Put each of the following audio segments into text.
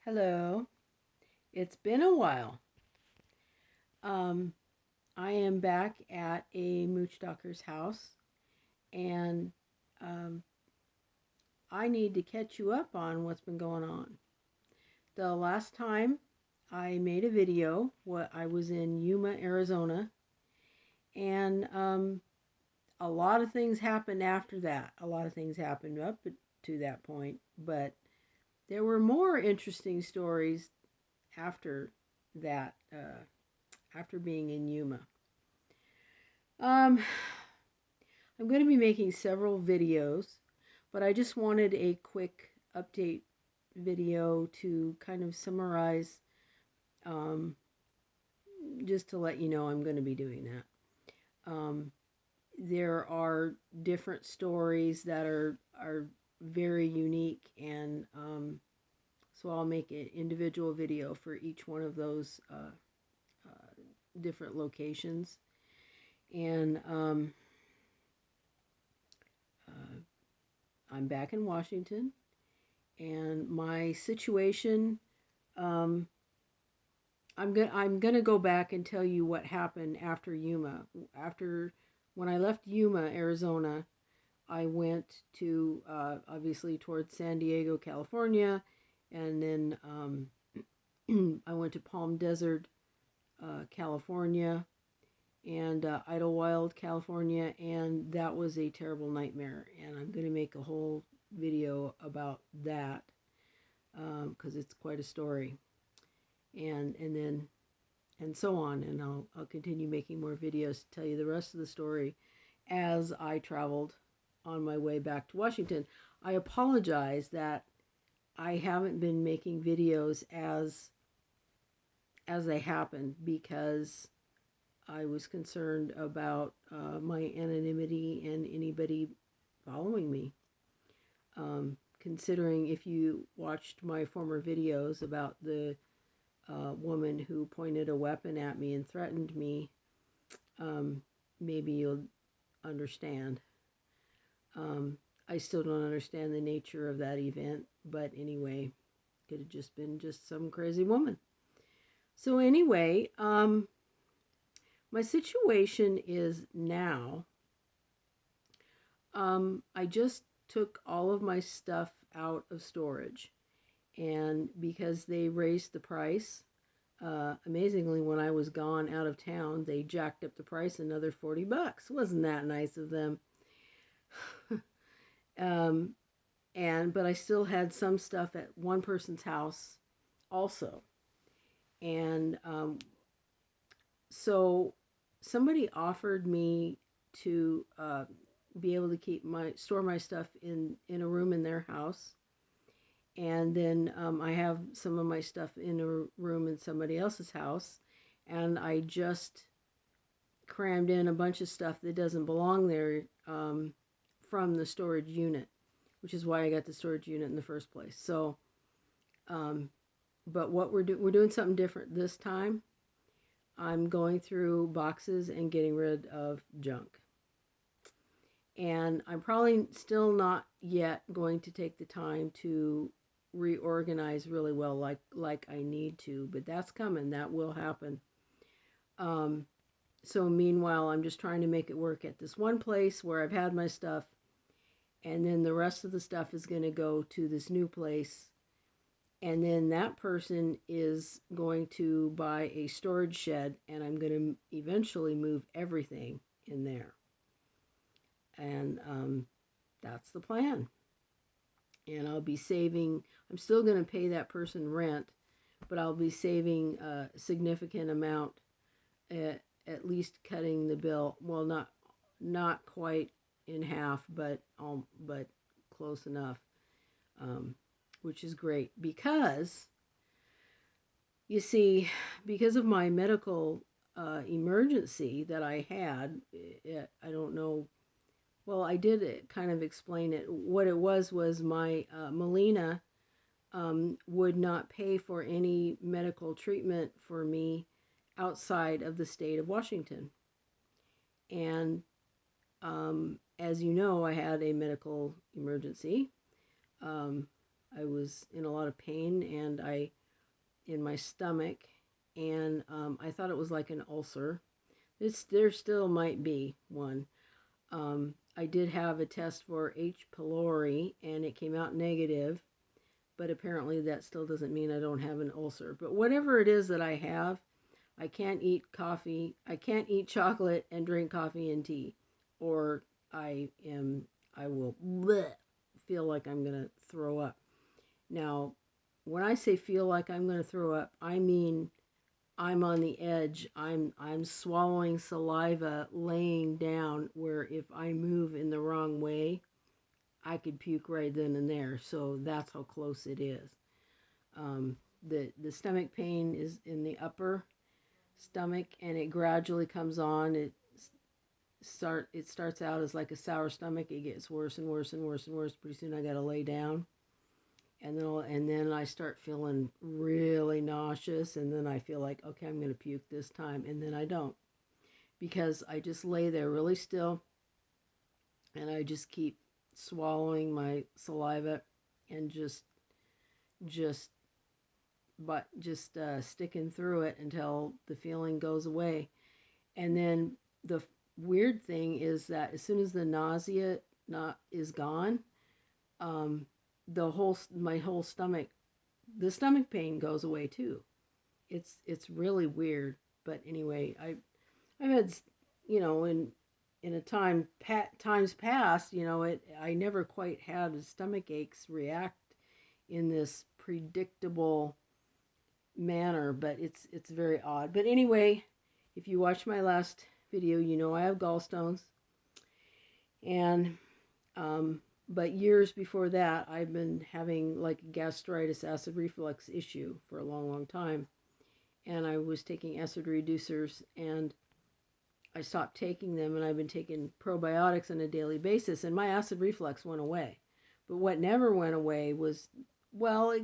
Hello. It's been a while. Um, I am back at a mooch doctor's house, and um, I need to catch you up on what's been going on. The last time I made a video, what I was in Yuma, Arizona, and a lot of things happened after that. A lot of things happened up to that point, but there were more interesting stories after that. After being in Yuma. Um, I'm going to be making several videos, but I just wanted a quick update video to kind of summarize, um, just to let you know I'm going to be doing that. There are different stories that are very unique, and so I'll make an individual video for each one of those different locations. And uh, I'm back in Washington, and my situation. Um, I'm gonna go back and tell you what happened after Yuma. After when I left Yuma, Arizona, I went to obviously towards San Diego, California, and then I went to Palm Desert, California, and Idlewild, California, and that was a terrible nightmare. And I'm gonna make a whole video about that because it's quite a story. And then and so on. And I'll continue making more videos to tell you the rest of the story as I traveled on my way back to Washington. I apologize that I haven't been making videos as they happened because I was concerned about my anonymity and anybody following me. Considering if you watched my former videos about the woman who pointed a weapon at me and threatened me, um, maybe you'll understand. Um, I still don't understand the nature of that event, but anyway, could have just been just some crazy woman. So anyway, my situation is now. I just took all of my stuff out of storage, and because they raised the price, amazingly, when I was gone out of town, they jacked up the price another $40. Wasn't that nice of them? um, but I still had some stuff at one person's house also, and so somebody offered me to be able to keep my store my stuff in a room in their house, and then I have some of my stuff in a room in somebody else's house, and I just crammed in a bunch of stuff that doesn't belong there from the storage unit, which is why I got the storage unit in the first place. So, um, but what we're doing something different this time. I'm going through boxes and getting rid of junk. And I'm probably still not yet going to take the time to reorganize really well like I need to, but that's coming. That will happen. Um, so meanwhile, I'm just trying to make it work at this one place where I've had my stuff, and then the rest of the stuff is going to go to this new place, and then that person is going to buy a storage shed, and I'm going to eventually move everything in there. And that's the plan. And I'll be saving, I'm still going to pay that person rent, but I'll be saving a significant amount, at least cutting the bill. Well, not quite in half, but close enough, um, which is great because you see, because of my medical emergency that I had. I don't know. Well, I did kind of explain it. What it was my Melina would not pay for any medical treatment for me outside of the state of Washington. And as you know, I had a medical emergency. Um, I was in a lot of pain, and in my stomach, and I thought it was like an ulcer. There still might be one. I did have a test for H. pylori, and it came out negative, but apparently that still doesn't mean I don't have an ulcer. But whatever it is that I have, I can't eat coffee. I can't eat chocolate and drink coffee and tea, or I will bleh, feel like I'm gonna throw up. Now, when I say feel like I'm gonna throw up, I mean I'm on the edge. I'm swallowing saliva, laying down, where if I move in the wrong way, I could puke right then and there. So that's how close it is. The stomach pain is in the upper stomach, and it gradually comes on. It starts out as like a sour stomach. It gets worse and worse and worse and worse. Pretty soon I got to lay down, and then I start feeling really nauseous, and then I feel like, okay, I'm going to puke this time, and then I don't, because I just lay there really still, and I just keep swallowing my saliva, and just sticking through it until the feeling goes away. And then the weird thing is that as soon as the nausea not is gone, um, my whole stomach, the stomach pain goes away too. It's really weird. But anyway, I've had, in a times past, I never quite had stomach aches react in this predictable manner, but it's very odd. But anyway, if you watch my last video, you know I have gallstones, and but years before that, I've been having like gastritis, acid reflux issue for a long, long time, and I was taking acid reducers, and I stopped taking them, and I've been taking probiotics on a daily basis, and my acid reflux went away. But what never went away was, well,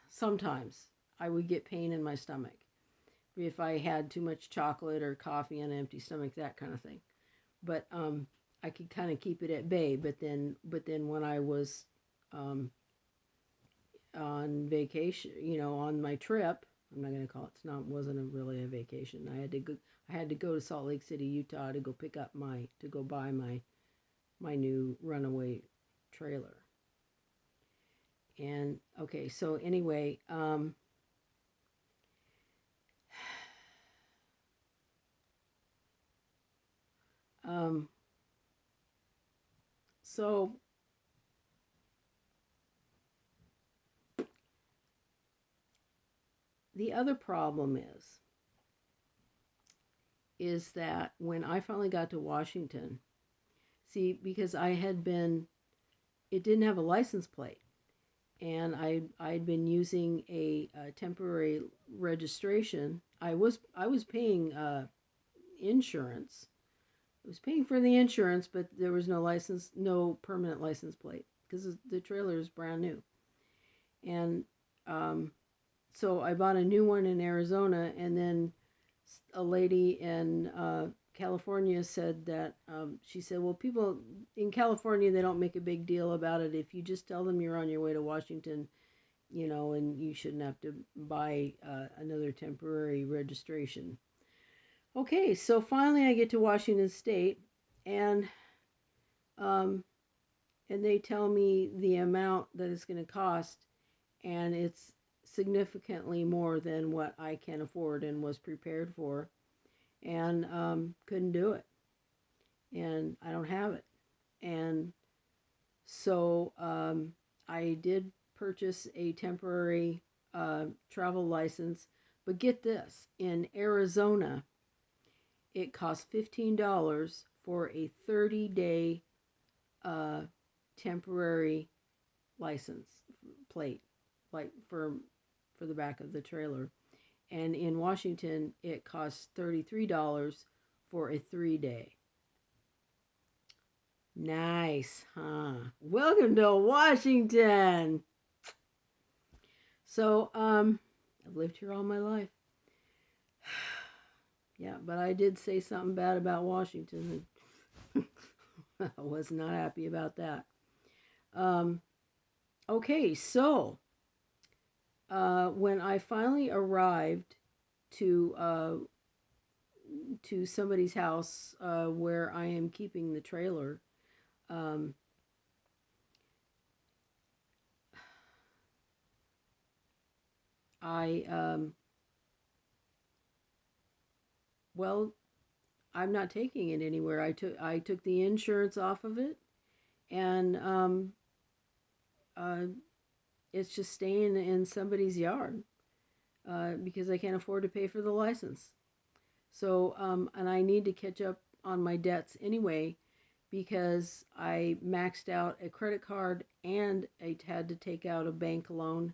sometimes I would get pain in my stomach if I had too much chocolate or coffee on an empty stomach, that kind of thing. But I could kind of keep it at bay. But then when I was on vacation, on my trip, I'm not going to call it. Wasn't really a vacation. I had to go to Salt Lake City, Utah, to go buy my new runaway trailer. And okay, so anyway, so the other problem is that when I finally got to Washington, see, because it didn't have a license plate, and I'd been using a temporary registration. I was paying insurance. I was paying for the insurance, but there was no permanent license plate, because the trailer is brand new. And so I bought a new one in Arizona, and then a lady in California said that, she said, well, people in California, they don't make a big deal about it. If you just tell them you're on your way to Washington, and you shouldn't have to buy another temporary registration. Okay, so finally I get to Washington State, and they tell me the amount that it's going to cost, and it's significantly more than what I can afford and was prepared for, and couldn't do it, and I don't have it. And so I did purchase a temporary travel license, but get this, in Arizona, it costs $15 for a 30-day temporary license plate, like for the back of the trailer. And in Washington, it costs $33 for a 3-day. Nice, huh? Welcome to Washington. So, I've lived here all my life. Yeah, but I did say something bad about Washington. I was not happy about that. Okay, so when I finally arrived to somebody's house where I am keeping the trailer, um, I well, I'm not taking it anywhere. I took the insurance off of it, and uh, it's just staying in somebody's yard because I can't afford to pay for the license. So and I need to catch up on my debts anyway because I maxed out a credit card and I had to take out a bank loan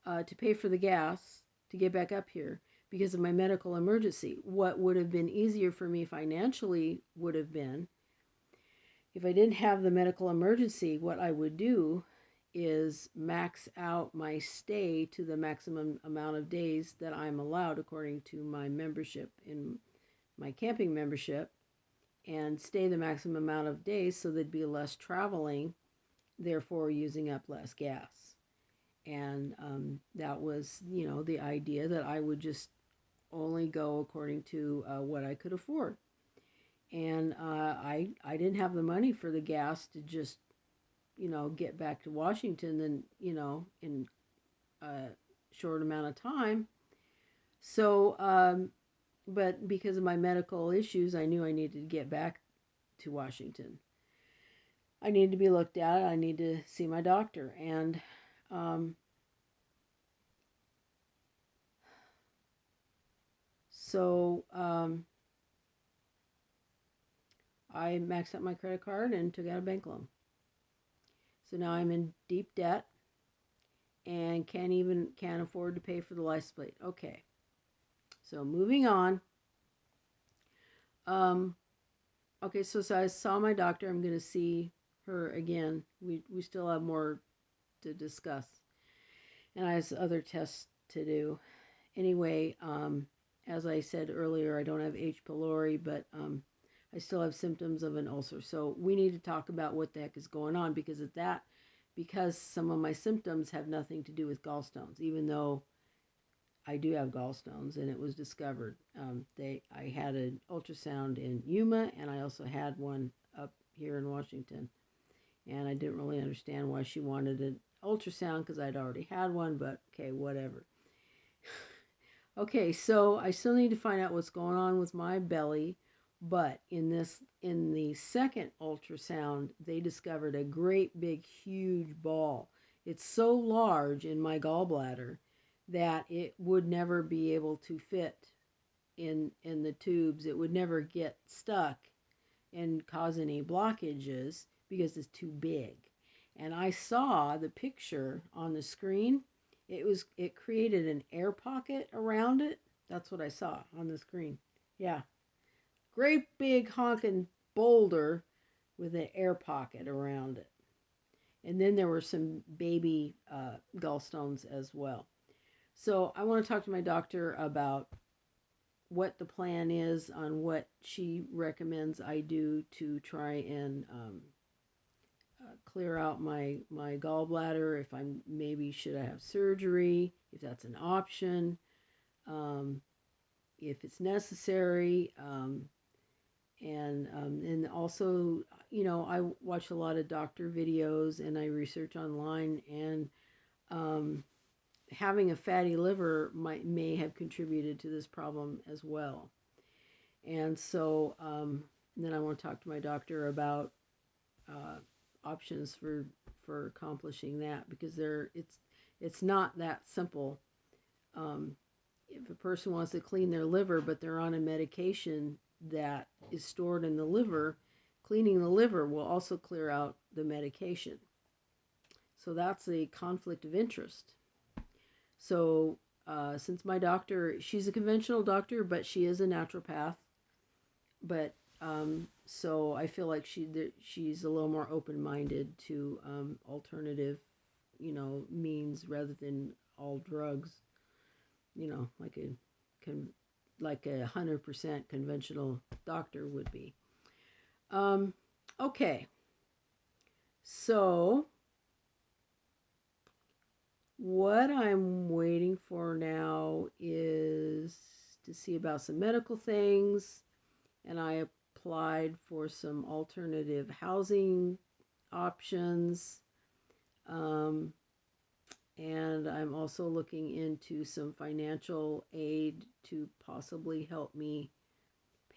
to pay for the gas to get back up here because of my medical emergency. What would have been easier for me financially would have been if I didn't have the medical emergency, what I would do is max out my stay to the maximum amount of days that I'm allowed according to my membership in my camping membership and stay the maximum amount of days so there'd be less traveling, therefore using up less gas. And that was, the idea that I would just only go according to what I could afford. And I didn't have the money for the gas to just, get back to Washington and, in a short amount of time. So, but because of my medical issues, I knew I needed to get back to Washington. I needed to be looked at. I need to see my doctor. And um, so I maxed out my credit card and took out a bank loan. So now I'm in deep debt and can't afford to pay for the license plate. Okay. So moving on. Um, okay, so I saw my doctor. I'm going to see her again. We still have more to discuss, and I have other tests to do. Anyway, as I said earlier, I don't have H. pylori, but I still have symptoms of an ulcer. So we need to talk about what the heck is going on because some of my symptoms have nothing to do with gallstones, even though I do have gallstones, and it was discovered. I had an ultrasound in Yuma, and I also had one up here in Washington. And I didn't really understand why she wanted an ultrasound because I'd already had one, but okay, whatever. Okay, so I still need to find out what's going on with my belly, but in the second ultrasound, they discovered a great big huge ball. It's so large in my gallbladder that it would never be able to fit in the tubes. It would never get stuck and cause any blockages because it's too big. And I saw the picture on the screen. It created an air pocket around it. That's what I saw on the screen. Yeah. Great big honking boulder with an air pocket around it. And then there were some baby gallstones as well. So I want to talk to my doctor about what the plan is on what she recommends I do to try and clear out my gallbladder. If I'm maybe should I have surgery, if that's an option, um, if it's necessary, and also I watch a lot of doctor videos and I research online and having a fatty liver may have contributed to this problem as well. And so then I want to talk to my doctor about uh, options for accomplishing that because it's not that simple. Um, if a person wants to clean their liver but they're on a medication that is stored in the liver, cleaning the liver will also clear out the medication. So that's a conflict of interest. So since my doctor, she's a conventional doctor, but she is a naturopath. But so I feel like she's a little more open-minded to alternative, means rather than all drugs. Like like a 100% conventional doctor would be. Um, okay, so what I'm waiting for now is to see about some medical things, and I applied for some alternative housing options. And I'm also looking into some financial aid to possibly help me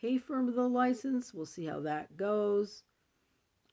pay for the license. We'll see how that goes.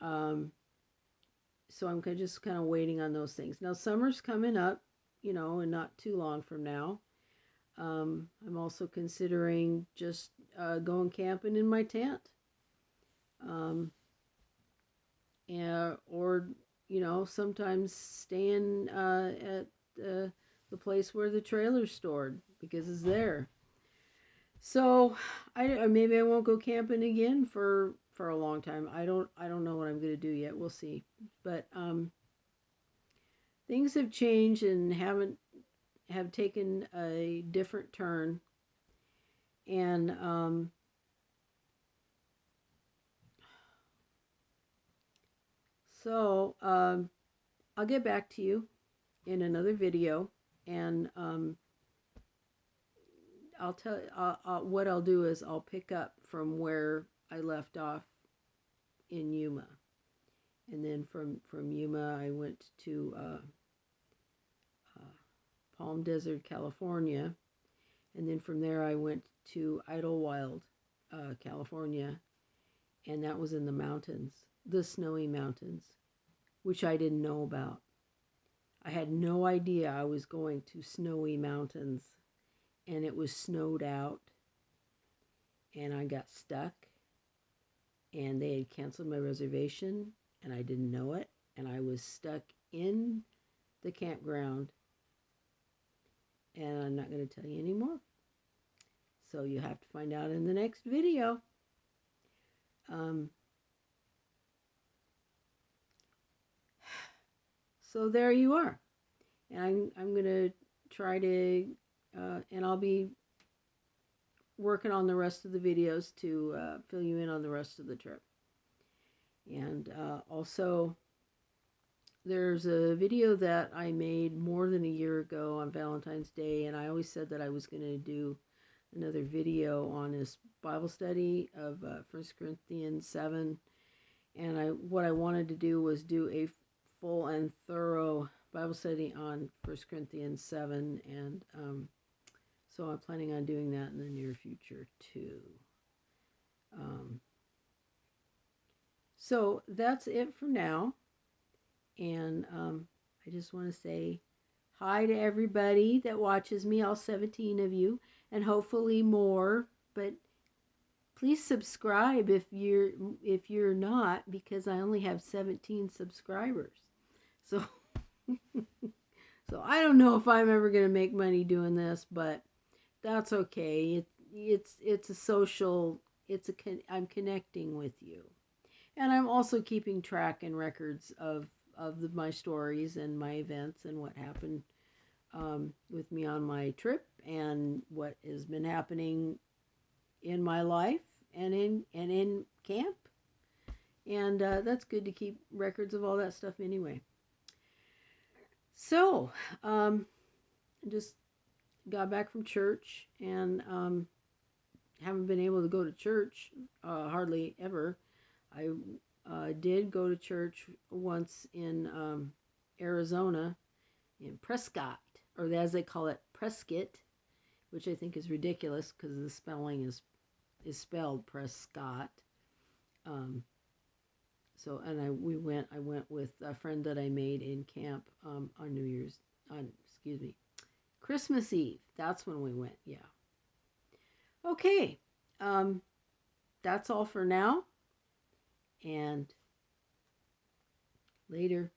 So I'm just kind of waiting on those things. Now, summer's coming up, and not too long from now. I'm also considering just going camping in my tent. Or sometimes staying at the place where the trailer's stored because it's there. So maybe I won't go camping again for a long time. I don't know what I'm going to do yet. We'll see. But things have changed and have taken a different turn, and so I'll get back to you in another video, and what I'll do is I'll pick up from where I left off in Yuma, and then from Yuma I went to Palm Desert, California, and then from there I went to Idlewild, California, and that was in the mountains, the snowy mountains, which I didn't know about. I had no idea I was going to snowy mountains, and it was snowed out, and I got stuck, and they had canceled my reservation, and I didn't know it, and I was stuck in the campground, and I'm not going to tell you anymore. So you have to find out in the next video. So there you are. And I'm going to try to, and I'll be working on the rest of the videos to fill you in on the rest of the trip. And also, there's a video that I made more than a year ago on Valentine's Day, and I always said that I was going to do another video on this Bible study of 1 Corinthians 7. And what I wanted to do was do a full and thorough Bible study on 1 Corinthians 7, and so I'm planning on doing that in the near future too. So that's it for now, and I just want to say hi to everybody that watches me, all 17 of you, and hopefully more, but please subscribe if you're not, because I only have 17 subscribers. So so I don't know if I'm ever going to make money doing this, but that's okay. It's a social, I'm connecting with you. And I'm also keeping track and records of my stories and my events and what happened with me on my trip and what has been happening in my life and in camp. And that's good to keep records of all that stuff anyway. So, just got back from church, and haven't been able to go to church hardly ever. I did go to church once in Arizona, in Prescott, or as they call it, Prescott, which I think is ridiculous because the spelling is spelled Prescott. So, and I went with a friend that I made in camp on Christmas Eve. That's when we went. Yeah. Okay. That's all for now. And later.